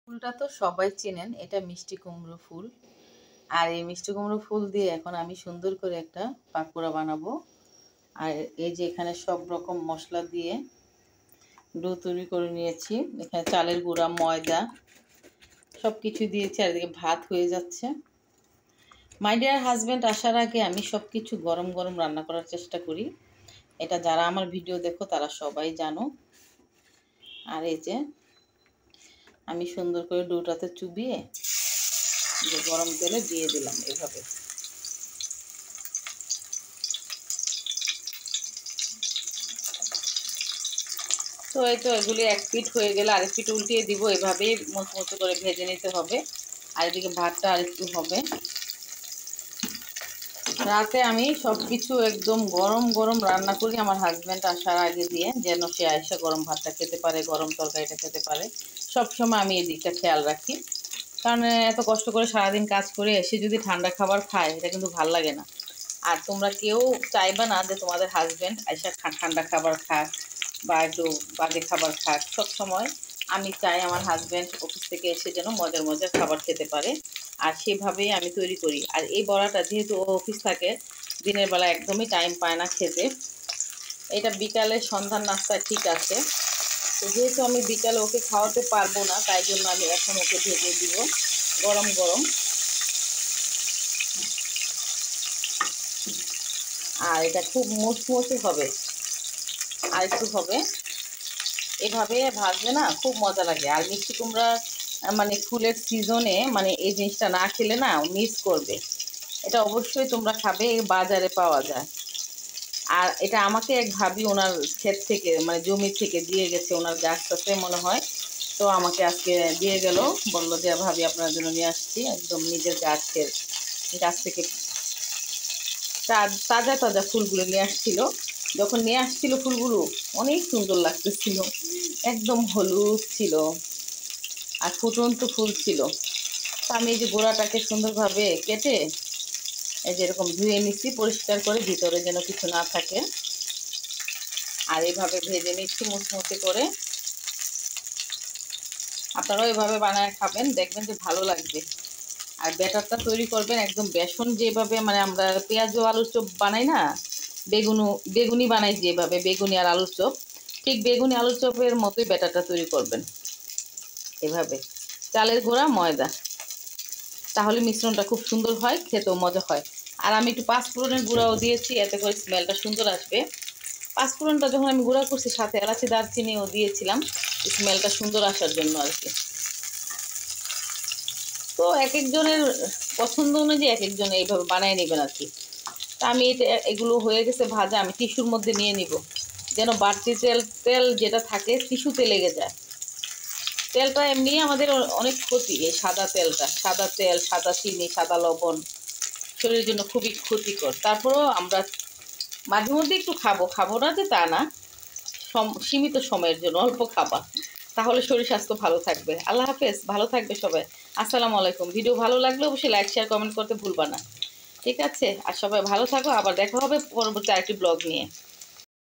ফুলটা তো সবাই চেনেন, এটা মিষ্টি কুমড়ো ফুল। আর এই মিষ্টি কুমড়ো ফুল দিয়ে এখন আমি সুন্দর করে একটা পাকোড়া বানাবো। আর এই যে এখানে সব রকম মশলা দিয়ে ডো তৈরি করে নিয়েছি। এখানে চালের গুঁড়া, ময়দা সব কিছু দিয়েছি। আর এদিকে ভাত হয়ে যাচ্ছে। মাই ডিয়ার হাজব্যান্ড আসার আগে আমি সব কিছু গরম গরম রান্না করার চেষ্টা করি। এটা যারা আমার ভিডিও দেখো তারা সবাই জানো। আর এই যে আমি সুন্দর করে ডোটাতে চুবিয়ে যে গরম তেলে দিয়ে দিলাম এভাবে। তো এই তো এগুলি এক পিঠ হয়ে গেলে আরেক পিঠ উল্টিয়ে দিব। এভাবেই মুচমুচে করে ভেজে নিতে হবে। আর এদিকে ভাতটা আরেকটু হবে। রাতে আমি সব কিছু একদম গরম গরম রান্না করি আমার হাজব্যান্ড আসার আগে দিয়ে, যেন সে আয়সা গরম ভাতটা খেতে পারে, গরম তরকারিটা খেতে পারে। সবসময় আমি এই দিকটা খেয়াল রাখি। কারণ এত কষ্ট করে সারাদিন কাজ করে এসে যদি ঠান্ডা খাবার খায়, এটা কিন্তু ভাল লাগে না। আর তোমরা কেউ চাইবা না যে তোমাদের হাজব্যান্ড আয়সা ঠান্ডা খাবার খাক বা একটু বাজে খাবার খাক। সবসময় আমি চাই আমার হাজব্যান্ড অফিস থেকে এসে যেন মজার মজার খাবার খেতে পারে। আর সেভাবেই আমি তৈরি করি। আর এই বড়াটা যেহেতু ও অফিস থাকে, দিনের বেলা একদমই টাইম পায় না খেতে। এটা বিকালে সন্ধ্যার নাস্তা ঠিক আছে। তো যেহেতু আমি বিকালে ওকে খাওয়াতে পারবো না, তাই জন্য আমি এখন ওকে ভেজে দিব গরম গরম। আর এটা খুব মুচমুচে হবে, আর একটু হবে। এভাবে ভাজলে না খুব মজা লাগে। আর মিষ্টি কুমড়া মানে ফুলের সিজনে মানে এই জিনিসটা না খেলে না মিস করবে। এটা অবশ্যই তোমরা খাবে, বাজারে পাওয়া যায়। আর এটা আমাকে এক ভাবি ওনার ক্ষেত থেকে মানে জমি থেকে দিয়ে গেছে, ওনার গাছটাতে মনে হয়। তো আমাকে আজকে দিয়ে গেল, বললো যে ভাবি আপনার জন্য নিয়ে আসছি, একদম নিজের গাছ থেকে তাজা তাজা ফুলগুলো নিয়ে আসছিল। যখন নিয়ে আসছিল ফুলগুলো অনেক সুন্দর লাগতেছিল, একদম হলুদ ছিল আর ফুটন্ত ফুল ছিল। তো আমি এই যে গোড়াটাকে সুন্দরভাবে কেটে এই যে এরকম ধুয়ে নিচ্ছি পরিষ্কার করে, ভিতরে যেন কিছু না থাকে। আর এইভাবে ভেজে নিচ্ছি মুচমুচে করে। আপনারাও এভাবে বানায় খাবেন, দেখবেন যে ভালো লাগবে। আর ব্যাটারটা তৈরি করবেন একদম বেসন যেভাবে মানে আমরা পেঁয়াজ ও আলুর চপ বানাই না, বেগুনি বানাই যেভাবে, বেগুনি আর আলুর চপ, ঠিক বেগুনি আলুর চপের মতোই ব্যাটারটা তৈরি করবেন এভাবে। চালের গুঁড়া, ময়দা, তাহলে মিশ্রণটা খুব সুন্দর হয়, খেতেও মজা হয়। আর আমি একটু পাঁচফোড়নের গুঁড়াও দিয়েছি, এতে করে স্মেলটা সুন্দর আসবে। পাঁচফোড়নটা যখন আমি গুঁড়া করছি সাথে এলাচি দারচিনিও দিয়েছিলাম স্মেলটা সুন্দর আসার জন্য আর কি। তো এক একজনের পছন্দ অনুযায়ী এক একজন এইভাবে বানিয়ে নেবেন আর কি। তা আমি এগুলো হয়ে গেছে ভাজা, আমি টিস্যুর মধ্যে নিয়ে নিব, যেন বাড়তি তেল তেল যেটা থাকে টিস্যুতে লেগে যায়। তেলটা এমনি আমাদের অনেক ক্ষতি, এই সাদা তেলটা, সাদা তেল, সাদা চিনি, সাদা লবণ শরীরের জন্য খুবই ক্ষতিকর। তারপরেও আমরা মাঝে মধ্যে একটু খাবো, খাবো না যে তা না, সীমিত সময়ের জন্য অল্প খাবা, তাহলে শরীর স্বাস্থ্য ভালো থাকবে। আল্লাহ হাফেজ, ভালো থাকবে সবাই। আসসালামু আলাইকুম। ভিডিও ভালো লাগলে অবশ্যই লাইক শেয়ার কমেন্ট করতে ভুলবা না। ঠিক আছে? আর সবাই ভালো থাকো, আবার দেখা হবে পরবর্তী আরেকটি ব্লগ নিয়ে।